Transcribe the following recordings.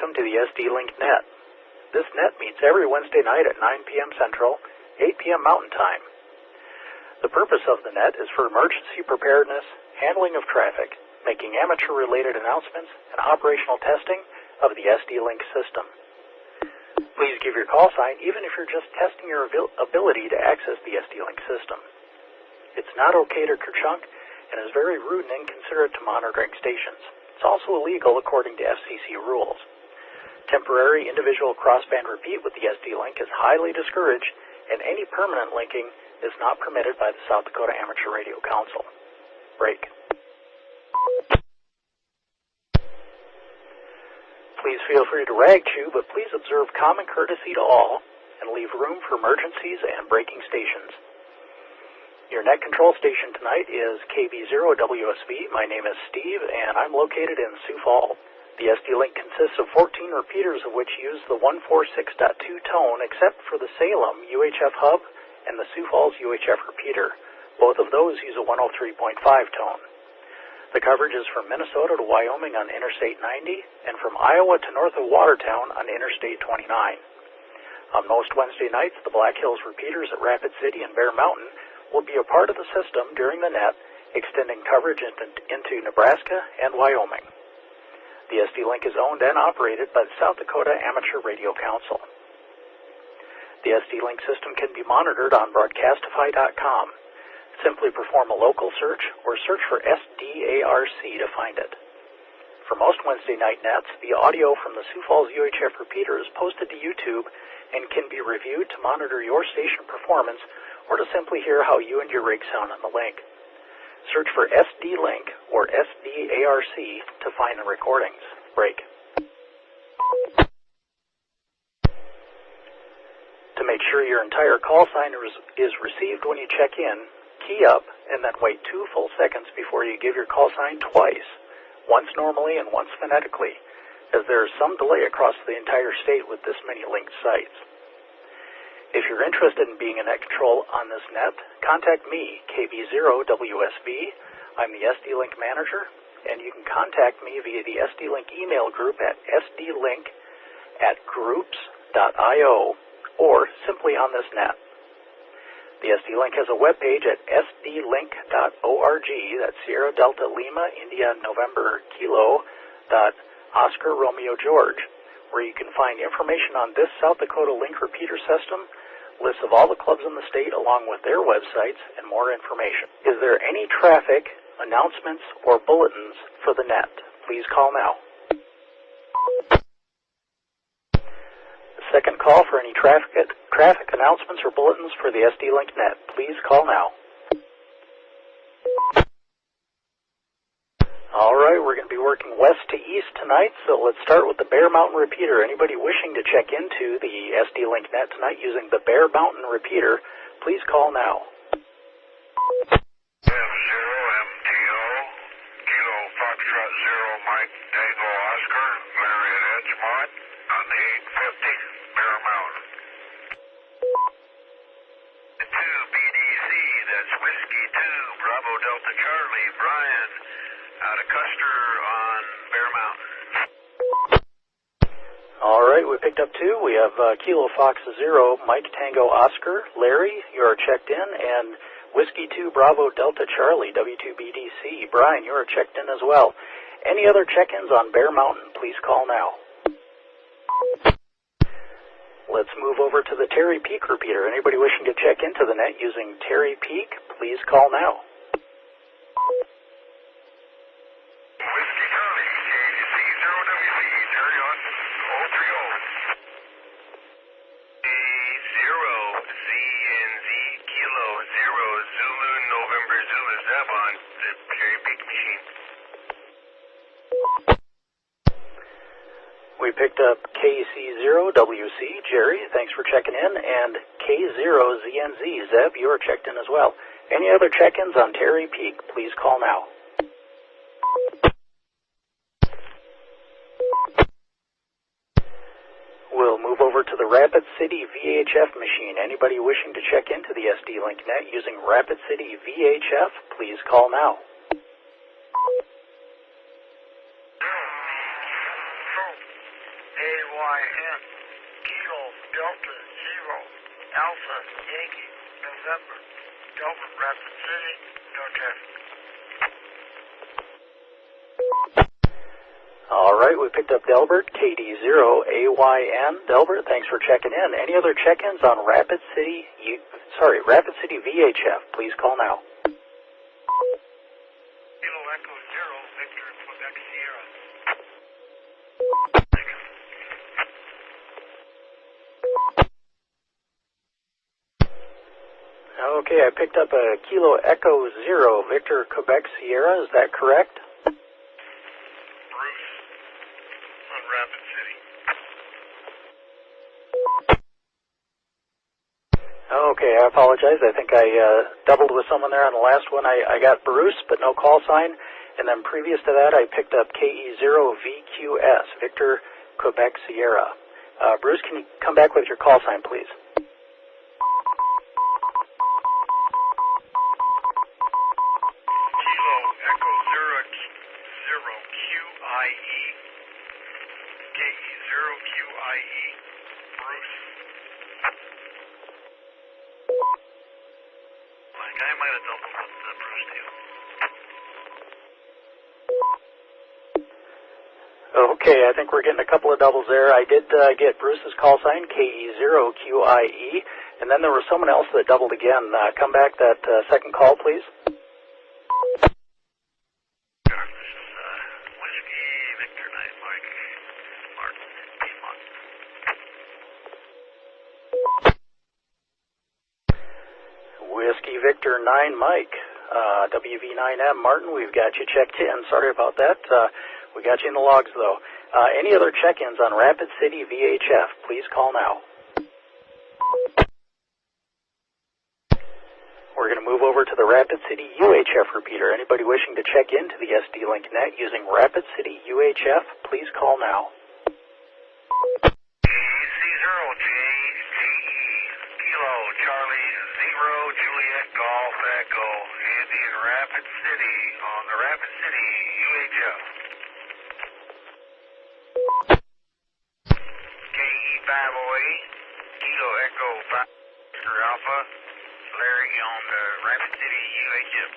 welcome to the SD Link Net. This net meets every Wednesday night at 9 p.m. Central, 8 p.m. Mountain Time. The purpose of the net is for emergency preparedness, handling of traffic, making amateur-related announcements, and operational testing of the SD Link system. Please give your call sign even if you're just testing your ability to access the SD Link system. It's not okay to kerchunk and is very rude and inconsiderate to monitoring stations. It's also illegal according to FCC rules. Temporary individual crossband repeat with the SD Link is highly discouraged, and any permanent linking is not permitted by the South Dakota Amateur Radio Council. Break. Please feel free to rag chew, but please observe common courtesy to all and leave room for emergencies and breaking stations. Your net control station tonight is KB0WSB. My name is Steve, and I'm located in Sioux Falls. The SD Link consists of 14 repeaters, of which use the 146.2 tone, except for the Salem UHF hub and the Sioux Falls UHF repeater. Both of those use a 103.5 tone. The coverage is from Minnesota to Wyoming on Interstate 90 and from Iowa to north of Watertown on Interstate 29. On most Wednesday nights, the Black Hills repeaters at Rapid City and Bear Mountain will be a part of the system during the net, extending coverage into Nebraska and Wyoming. The SD Link is owned and operated by the South Dakota Amateur Radio Council. The SD Link system can be monitored on Broadcastify.com. Simply perform a local search or search for SDARC to find it. For most Wednesday night nets, the audio from the Sioux Falls UHF repeater is posted to YouTube and can be reviewed to monitor your station performance or to simply hear how you and your rig sound on the link. Search for SD Link or SDARC to find the recordings. Break. To make sure your entire call sign is received when you check in, key up and then wait 2 full seconds before you give your call sign twice, once normally and once phonetically, as there is some delay across the entire state with this many linked sites. If you're interested in being a net control on this net, contact me, KB0WSB. I'm the SD Link manager, and you can contact me via the SD Link email group at sdlink@groups.io or simply on this net. The SD Link has a webpage at sdlink.org, that's Sierra Delta Lima India November Kilo Oscar Romeo George, where you can find information on this South Dakota Link repeater system, lists of all the clubs in the state along with their websites, and more information. Is there any traffic, announcements, or bulletins for the net? Please call now. The second call for any traffic announcements or bulletins for the SD Link net. Please call now. All right, we're going to be working west to east tonight, so let's start with the Bear Mountain repeater. Anybody wishing to check into the SD Link net tonight using the Bear Mountain repeater, please call now. F0 MTO, Kilo Foxtrot 0 Mike Tango Oscar, Larry at Edgemont, on the 850 Bear Mountain. The 2 BDC, that's Whiskey 2, Bravo Delta Charlie, Brian, out of Custer on Bear Mountain. All right, we picked up 2. We have Kilo Fox 0, Mike Tango Oscar, Larry, you are checked in, and Whiskey 2 Bravo Delta Charlie, W2BDC. Brian, you are checked in as well. Any other check-ins on Bear Mountain, please call now. Let's move over to the Terry Peak repeater. Anybody wishing to check into the net using Terry Peak, please call now. We picked up KC0WC, Jerry, thanks for checking in, and K0ZNZ, Zeb, you are checked in as well. Any other check-ins on Terry Peak, please call now. We'll move over to the Rapid City VHF machine. Anybody wishing to check into the SD Link net using Rapid City VHF, please call now. Delta Zero Alpha Yankee November Delta Rapid City, no traffic. All right, we picked up Delbert, KD0AYN. Delbert, thanks for checking in. Any other check-ins on Rapid City VHF? Please call now. Kilo Echo Zero, Victor, Quebec Sierra. Okay, I picked up a Kilo Echo Zero, Victor, Quebec Sierra. Is that correct? Bruce on Rapid City. Okay, I apologize. I think I doubled with someone there on the last one. I got Bruce, but no call sign. And then previous to that, I picked up KE0VQS, Victor, Quebec Sierra. Bruce, can you come back with your call sign, please? Kilo Echo Zero QIE. KE0QIE. Bruce. I think I might have doubled with Bruce too. Okay, I think we're getting a couple of doubles there. I did get Bruce's call sign, KE0QIE, and then there was someone else that doubled again. Come back that second call, please. This is Whiskey Victor 9 Mike Martin Piedmont. Whiskey Victor 9 Mike, WV9M Martin, we've got you checked in. Sorry about that. We got you in the logs, though. Any other check-ins on Rapid City VHF, please call now. We're going to move over to the Rapid City UHF repeater. Anybody wishing to check into the SD Link Net using Rapid City UHF, please call now. Kilo Charlie Zero Juliet Golf Echo Andy in Rapid City on the Rapid City UHF. KE508 Kilo Echo 5 Alpha Larry on the Rapid City UHF.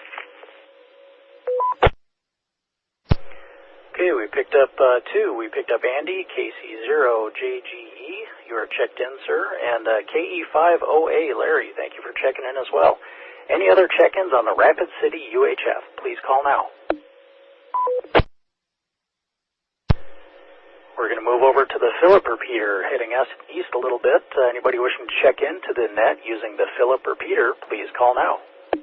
Okay, we picked up two. We picked up Andy, KC0JGE. You are checked in, sir. And KE50A, Larry, thank you for checking in as well. Any other check-ins on the Rapid City UHF, please call now. We're going to move over to the Phillip repeater, heading east a little bit. Anybody wishing to check into the net using the Phillip repeater, please call now. Kilo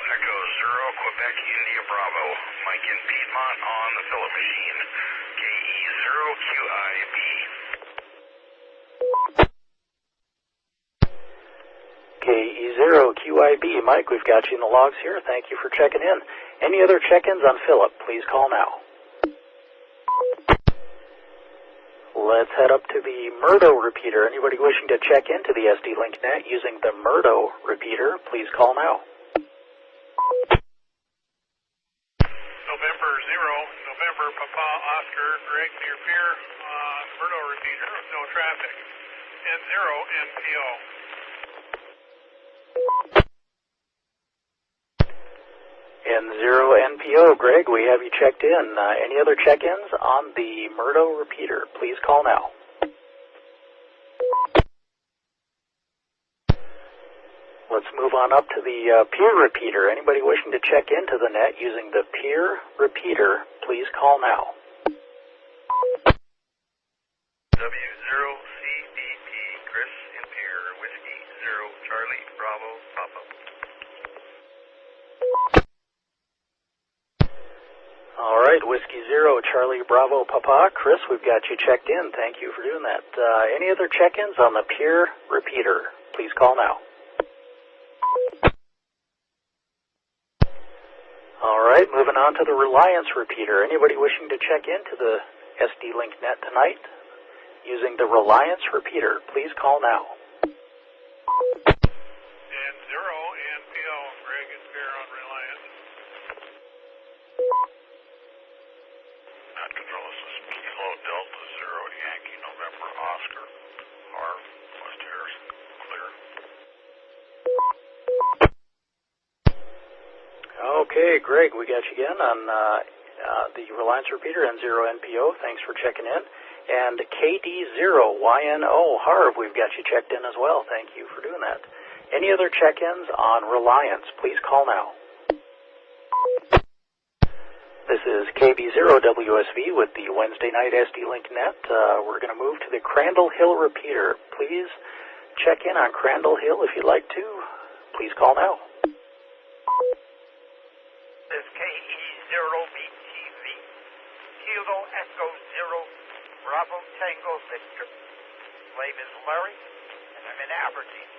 Echo Zero Quebec India Bravo. Mike in Piedmont on the Phillip machine. KE0QIB. KE0QIB. Mike, we've got you in the logs here. Thank you for checking in. Any other check-ins on Phillip, please call now. Let's head up to the Murdo repeater. Anybody wishing to check into the SD Link Net using the Murdo repeater, please call now. November 0, November Papa Oscar, Greg near Pier, Murdo repeater, no traffic. N0 NPO. N0 NPO, Greg, we have you checked in. Any other check-ins on the Murdo repeater, please call now. Let's move on up to the Pier repeater. Anybody wishing to check into the net using the Pier repeater, please call now. W0CBP, Chris in Pier, Whiskey 0, Charlie, Bravo, Papa. All right, Whiskey 0, Charlie, Bravo, Papa. Chris, we've got you checked in. Thank you for doing that. Any other check-ins on the Pier repeater, please call now. All right, moving on to the Reliance repeater. Anybody wishing to check into the SD Link Net tonight using the Reliance repeater, please call now. N0 NPO, Greg is Pier on Reliance. Control, this is Kilo Delta Zero Yankee November Oscar. Harv, West Harris, clear. Okay, Greg, we got you again on the Reliance repeater N0 NPO. Thanks for checking in. And KD0YNO, Harv, we've got you checked in as well. Thank you for doing that. Any other check-ins on Reliance, please call now. This is KB0WSV with the Wednesday night SD Link Net. We're going to move to the Crandall Hill repeater. Please check in on Crandall Hill if you'd like to. Please call now. This is KE0BTV, Kilo Echo 0, Bravo Tango Victor. Name is Larry, and I'm in Aberdeen.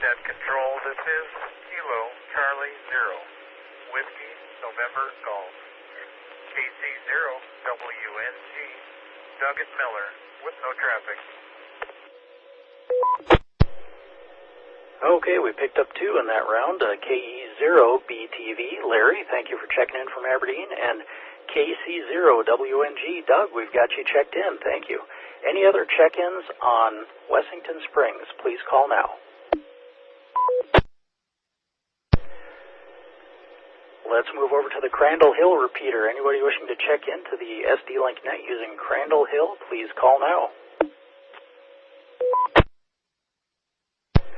Net Control, this is Kilo Charlie 0, Whiskey November Golf, KC0 WNG, Doggett Miller, with no traffic. Okay, we picked up 2 in that round. KE0BTV, Larry, thank you for checking in from Aberdeen. And KC0WNG, Doug, we've got you checked in. Thank you. Any other check-ins on Wessington Springs, please call now. Let's move over to the Crandall Hill repeater. Anybody wishing to check into the SD Link Net using Crandall Hill, please call now.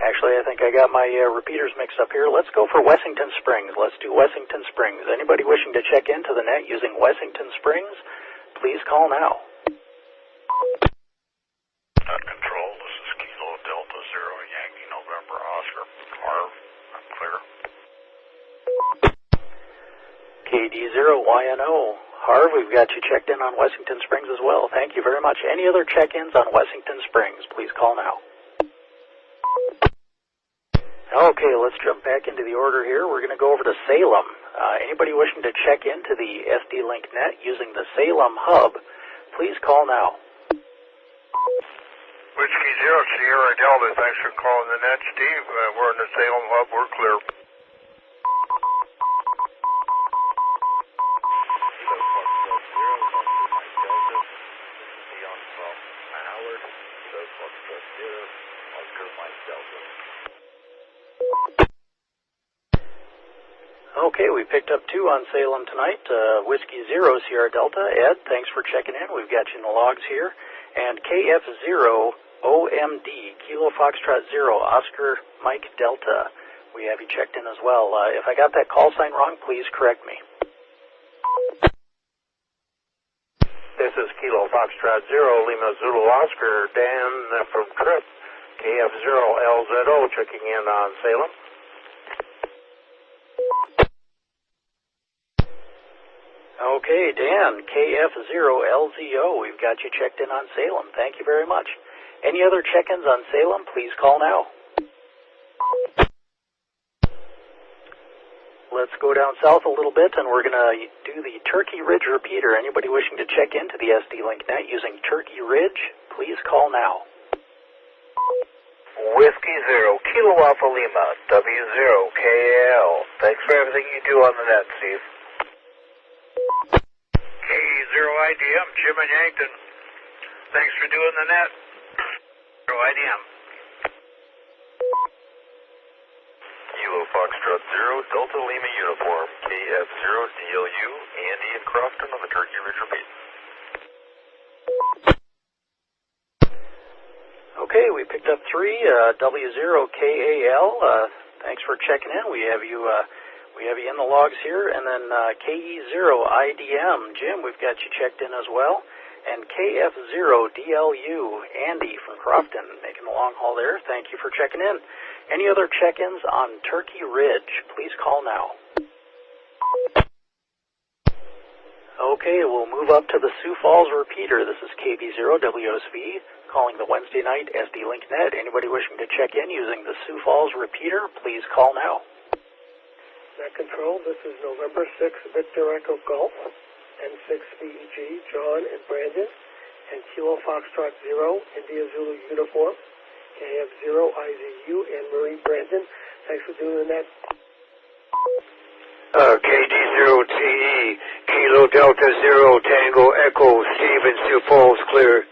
Actually, I think I got my repeaters mixed up here. Let's go for Wessington Springs. Let's do Wessington Springs. Anybody wishing to check into the net using Wessington Springs, please call now. Net Control, this is Kilo Delta 0, Yankee November Oscar. Harv, I'm clear. KD0YNO, Harv, we've got you checked in on Wessington Springs as well. Thank you very much. Any other check-ins on Wessington Springs, please call now. Okay, let's jump back into the order here. We're going to go over to Salem. Anybody wishing to check into the SD Link Net using the Salem hub, please call now. Whiskey 0 Sierra Delta, thanks for calling the net, Steve. We're in the Salem hub, we're clear. Okay, we picked up 2 on Salem tonight. Whiskey 0 Sierra Delta. Ed, thanks for checking in. We've got you in the logs here. And KF0 OMD, Kilo Foxtrot 0, Oscar Mike Delta. We have you checked in as well. If I got that call sign wrong, please correct me. This is Kilo Foxtrot 0, Lima Zulu Oscar, Dan from Trip, KF0LZO checking in on Salem. Okay, Dan, KF0LZO, we've got you checked in on Salem. Thank you very much. Any other check-ins on Salem, please call now. Let's go down south a little bit, and we're going to do the Turkey Ridge repeater. Anybody wishing to check into the SD Link Net using Turkey Ridge, please call now. Whiskey 0, Kilo Alpha Lima, W0KL. Thanks for everything you do on the net, Steve. K0IDM, Jim in Yankton. Thanks for doing the net. IDM. Kilo Foxtrot 0, Delta Lima Uniform, KF0DLU, Andy in Crofton on the Turkey Ridge repeat. Okay, we picked up 3, W0KAL. Thanks for checking in. We have you in the logs here. And then KE0IDM, Jim, we've got you checked in as well. And KF0DLU, Andy from Crofton, making the long haul there. Thank you for checking in. Any other check-ins on Turkey Ridge, please call now. Okay, we'll move up to the Sioux Falls repeater. This is KB0WSV, calling the Wednesday night SD Link Net. Anybody wishing to check in using the Sioux Falls repeater, please call now. Net Control, this is November 6, Victor Echo Golf, N6VEG, John and Brandon, and Kilo Foxtrot 0, India Zulu Uniform, KF0IZU, and Marie Brandon. Thanks for doing that. KD0TE, Kilo Delta Zero Tango Echo Steve in Sioux Falls clear.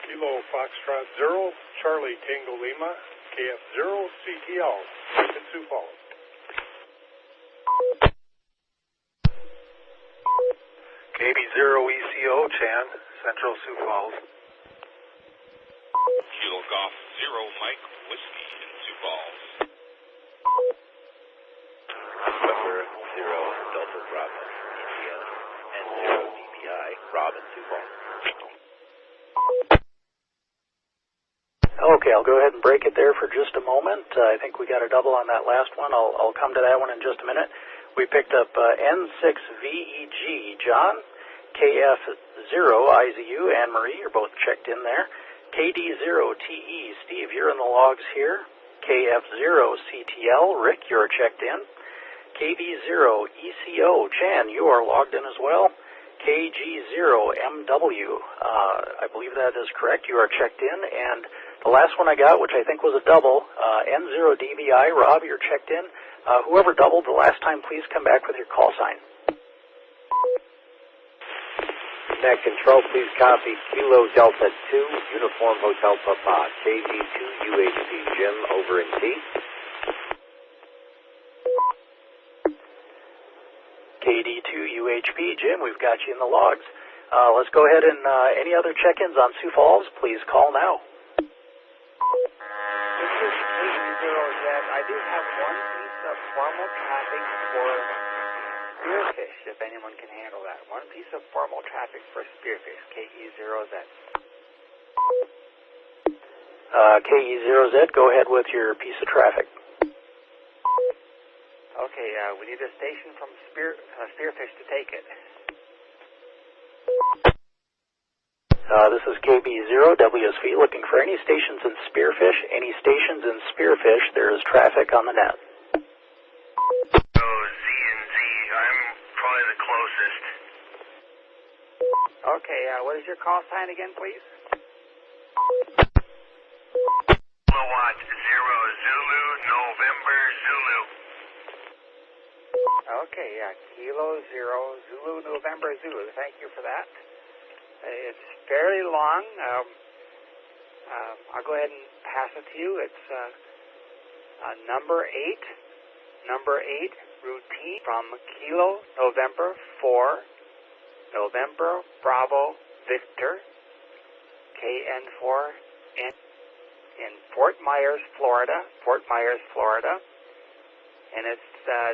Kilo Foxtrot Zero Charlie Tango Lima KF0 CTL in Sioux Falls. KB0 ECO Chan Central Sioux Falls. Kilo Golf Zero Mike Whiskey in Sioux Falls. November 0 Delta Bravo ETS and 0 DPI Rob in Sioux Falls. Okay, I'll go ahead and break it there for just a moment. I think we got a double on that last one. I'll come to that one in just a minute. We picked up N6VEG, John, KF0 IZU, Anne Marie, you're both checked in there. KD0TE, Steve, you're in the logs here. KF0 CTL, Rick, you're checked in. KB0 ECO, Chan, you are logged in as well. KG0MW, I believe that is correct, you are checked in. And the last one I got, which I think was a double, N0DBI, Rob, you're checked in. Whoever doubled the last time, please come back with your call sign. Net control, please copy Kilo Delta 2, Uniform Hotel Papa, KD2 UHP Jim over in T. KD2 UHP, Jim, we've got you in the logs. Let's go ahead and any other check-ins on Sioux Falls, please call now. This is KD0Z. I do have one piece of formal traffic for spearfish, if anyone can handle that. One piece of formal traffic for spearfish, KE0Z. KE0Z, go ahead with your piece of traffic. Okay, we need a station from spearfish to take it. This is KB0 WSV, looking for any stations in spearfish. Any stations in spearfish, there is traffic on the net. Okay, what is your call sign again, please? Kilowatt Zero Zulu November Zulu. Okay, Kilo Zero Zulu November Zulu. Thank you for that. It's fairly long. I'll go ahead and pass it to you. It's number 8 routine from Kilo November 4. November, Bravo, Victor, KN4 in Fort Myers, Florida, and it's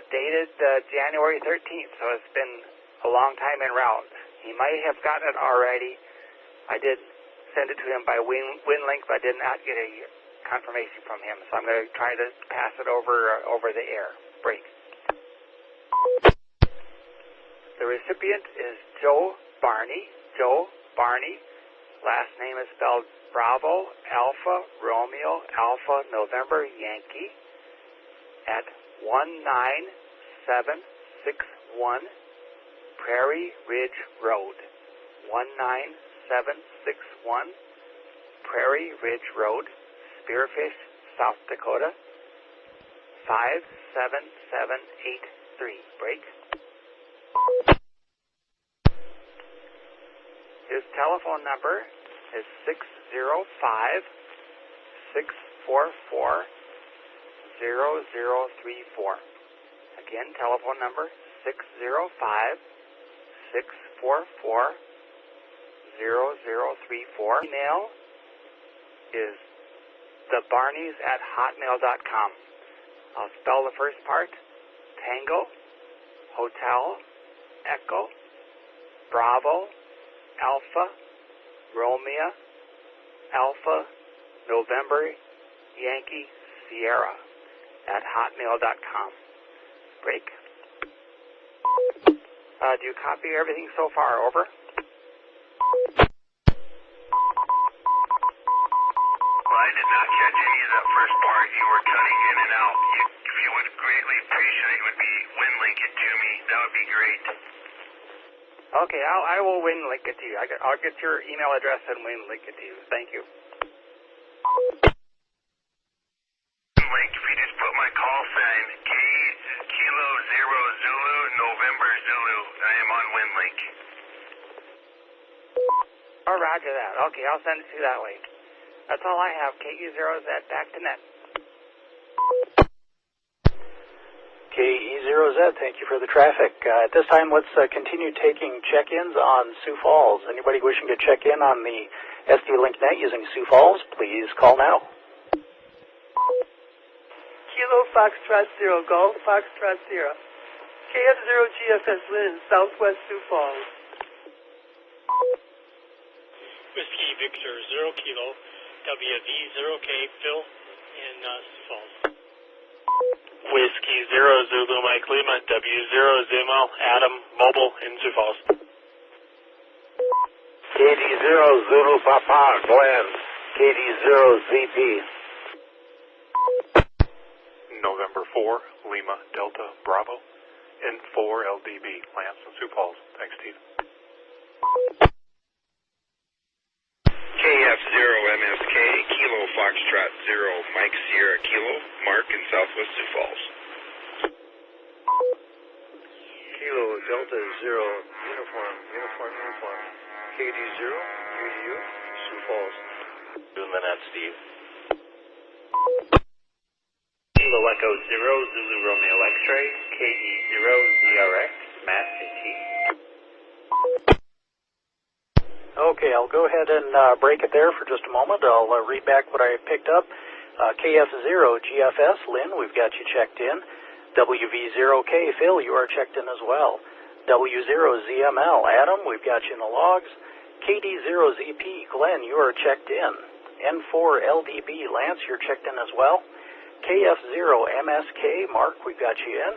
dated January 13th, so it's been a long time en route. He might have gotten it already. I did send it to him by WinLink, but I did not get a confirmation from him, so I'm going to try to pass it over the air. Break. The recipient is Joe Barney. Last name is spelled Bravo, Alpha, Romeo, Alpha, November, Yankee at 19761 Prairie Ridge Road. 19761 Prairie Ridge Road, Spearfish, South Dakota, 57783. Break. His telephone number is 605-644-0034. Again, telephone number 605-644-0034. Email is thebarneys@hotmail.com. I'll spell the first part: Tango, Hotel, Echo, Bravo, Alpha, Romeo, Alpha, November, Yankee, Sierra @hotmail.com. Break. Do you copy everything so far? Over. Well, I did not catch any of that first part. You were cutting in and out. If you would greatly appreciate it, would be WinLink it to me. That would be great. Okay, I will WinLink it to you. I'll get your email address and WinLink it to you. Thank you. WinLink, if you just put my call sign Kilo Zero Zulu Oh, roger that. Okay, I'll send it to you that way. That's all I have. KE0Z back to net. KE0Z, thank you for the traffic. At this time, let's continue taking check-ins on Sioux Falls. Anybody wishing to check in on the SD Link Net using Sioux Falls, please call now. Kilo Foxtrot 0, Golf Foxtrot 0. KF0 GFS Lynn, Southwest Sioux Falls. Whiskey Victor 0 Kilo, WV0K Phil in Sioux Falls. Whiskey 0 Zulu Mike Lima, W0 Zimo Adam Mobile in Sioux Falls. KD0 Zulu Papa Glenn, KD0 ZP. November 4, Lima Delta Bravo, N4 LDB, Lance and Sioux Falls. Thanks, Steve. KF0MSK, Kilo Foxtrot 0, Mike Sierra Kilo, Mark in Southwest Sioux Falls. Kilo Delta 0, Uniform, KD0, UU, Sioux Falls. Doing the net, Steve. Kilo Echo 0 Zulu Romeo X-Ray, KE0 ZRX, Matt CT. Okay, I'll go ahead and break it there for just a moment. I'll read back what I picked up. KF0 GFS, Lynn, we've got you checked in. WV0K, Phil, you are checked in as well. W0ZML, Adam, we've got you in the logs. KD0ZP, Glenn, you are checked in. N4 LDB, Lance, you're checked in as well. KF0MSK, Mark, we've got you in.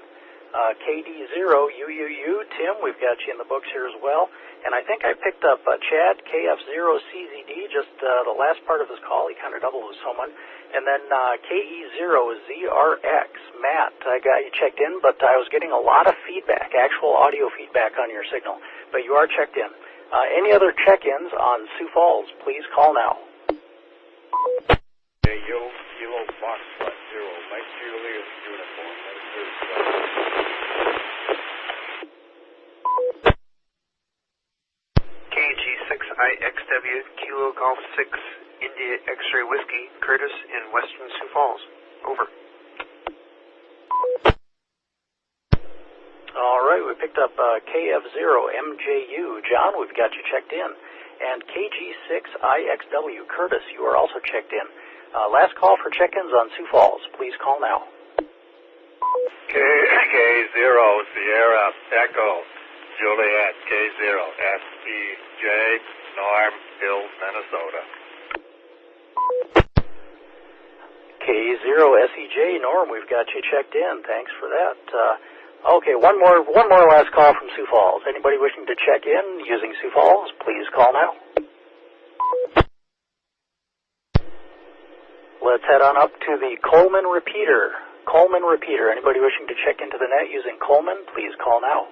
KD0UUU, Tim, we've got you in the books here as well. And I think I picked up Chad, KF0CZD, just the last part of his call. He kind of doubled with someone. And then KE0ZRX, Matt, I got you checked in, but I was getting a lot of feedback, actual audio feedback on your signal. But you are checked in. Any other check-ins on Sioux Falls, please call now. Hey, yo, Kilo Foxtrot 0, Mike Julius Uniform, KG6IXW, Kilo Golf 6, India X-Ray Whiskey, Curtis in Western Sioux Falls. Over. All right, we picked up KF0MJU. John, we've got you checked in. And KG6IXW, Curtis, you are also checked in. Last call for check-ins on Sioux Falls. Please call now. K0 Sierra Echo Juliet K0 SBJ Norm Hills, Minnesota. K0SEJ Norm, we've got you checked in. Thanks for that. Okay, one more last call from Sioux Falls. Anybody wishing to check in using Sioux Falls, please call now. Let's head on up to the Coleman repeater. Coleman repeater. Anybody wishing to check into the net using Coleman, please call now.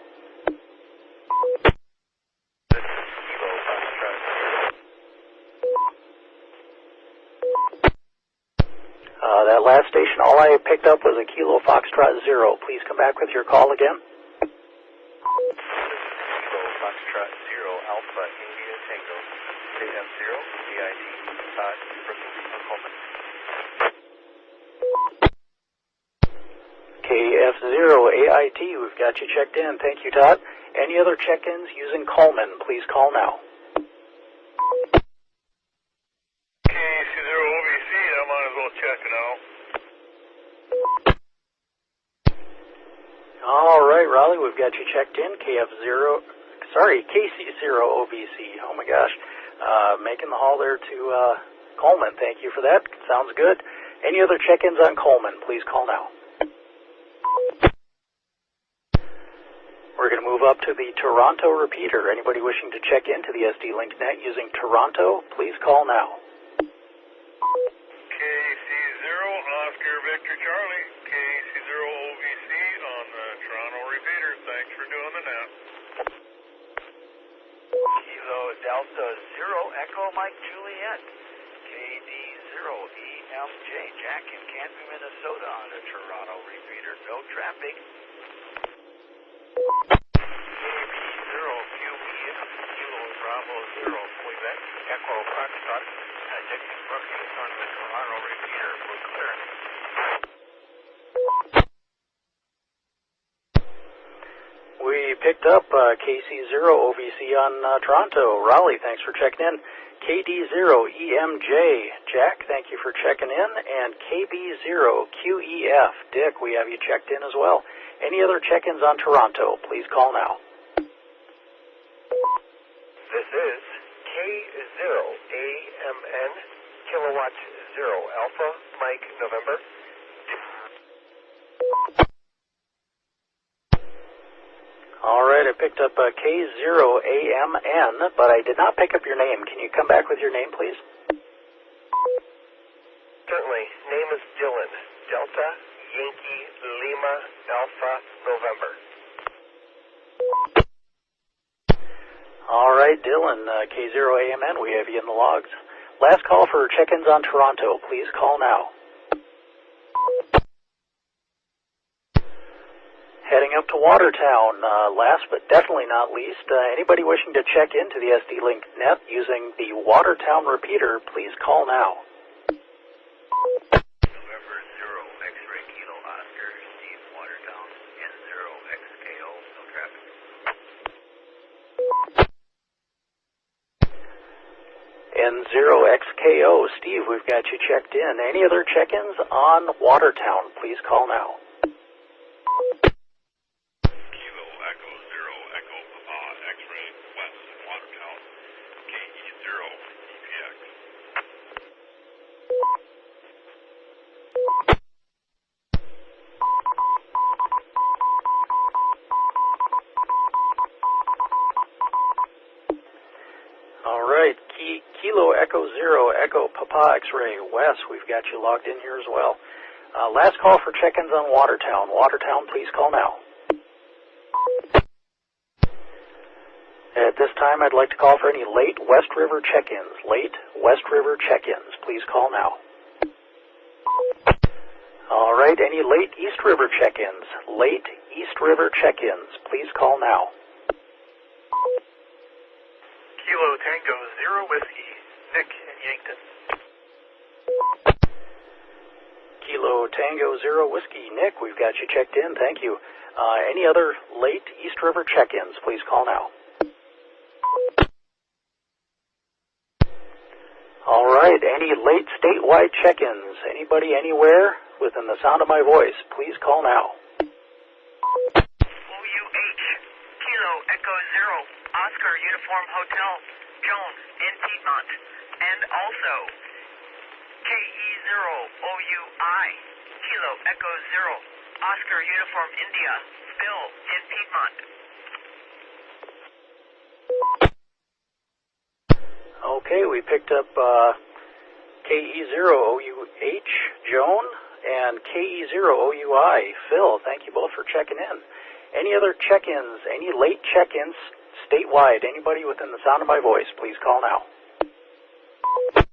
That last station, all I picked up was a Kilo Foxtrot 0. Please come back with your call again. Kilo Foxtrot 0 Alpha India Tango, KF0 VID, Todd, proceed on Coleman. KF0 AIT, we've got you checked in. Thank you, Todd. Any other check-ins using Coleman, please call now. Check now. All right, Raleigh, we've got you checked in. KC0 OBC. Oh my gosh, making the haul there to Coleman. Thank you for that. Sounds good. Any other check-ins on Coleman? Please call now. We're going to move up to the Toronto repeater. Anybody wishing to check into the SD Link Net using Toronto, please call now. Oscar Victor Charlie, KC0 OVC on the Toronto repeater. Thanks for doing the net. Kilo Delta 0 Echo Mike Juliet, KD0EMJ Jack in Canton, Minnesota on the Toronto repeater. No traffic. KB0QB Kilo Bravo 0 Queen Quebec, Echo Foxtrot, taking broadcast on the Toronto repeater for clearance. We picked up KC0 OVC on Toronto. Raleigh, thanks for checking in. KD0EMJ, Jack, thank you for checking in. And KB0QEF, Dick, we have you checked in as well. Any other check-ins on Toronto, please call now. This is K0AMN, Kilowatt 0 Alpha, Mike, November. All right, I picked up K0AMN, but I did not pick up your name. Can you come back with your name, please? Certainly. Name is Dylan. Delta, Yankee, Lima, Alpha, November. All right, Dylan, K0AMN, we have you in the logs. Last call for check-ins on Toronto. Please call now. Heading up to Watertown, last but definitely not least, anybody wishing to check into the SD Link Net using the Watertown repeater, please call now. November 0 X-ray Kilo Oscar, Steve, Watertown, N0 XKO, no traffic. N0 XKO, Steve, we've got you checked in. Any other check-ins on Watertown, please call now. Kilo Echo 0 Echo Papa X-ray West, we've got you logged in here as well. Last call for check-ins on Watertown. Watertown, please call now. At this time, I'd like to call for any late West River check-ins. Late West River check-ins, please call now. All right, any late East River check-ins. Late East River check-ins, please call now. Kilo Tango 0 Whiskey, Nick in Yankton. Kilo Tango 0 Whiskey, Nick, we've got you checked in, thank you. Any other late East River check-ins, please call now. All right, any late statewide check-ins? Anybody anywhere within the sound of my voice, please call now. OUH, Kilo Echo 0, Oscar Uniform Hotel, Jones in Piedmont, and also KE0OUI, Kilo Echo 0, Oscar Uniform India, Bill in Piedmont. Okay, we picked up KE0OUH, Joan, and KE0OUI, Phil. Thank you both for checking in. Any other check-ins, any late check-ins statewide? Anybody within the sound of my voice, please call now. Kilo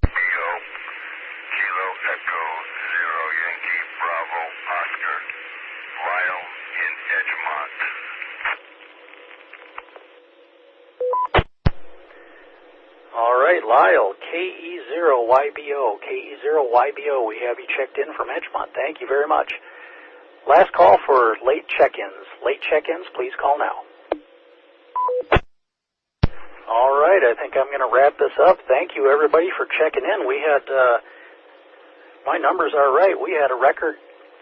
Echo 0 Yankee Bravo Oscar, Lyle in Edgemont. All right, Lyle, KE0YBO, KE0YBO, we have you checked in from Edgemont. Thank you very much. Last call for late check-ins. Late check-ins, please call now. All right, I think I'm going to wrap this up. Thank you, everybody, for checking in. We had, my numbers are right, we had a record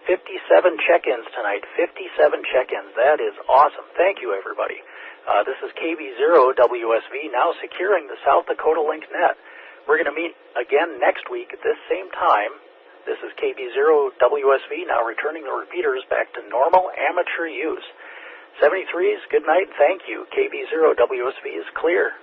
57 check-ins tonight. 57 check-ins. That is awesome. Thank you, everybody. This is KB0WSV, now securing the South Dakota Link Net. We're going to meet again next week at this same time. This is KB0WSV, now returning the repeaters back to normal amateur use. 73s, good night, thank you. KB0WSV is clear.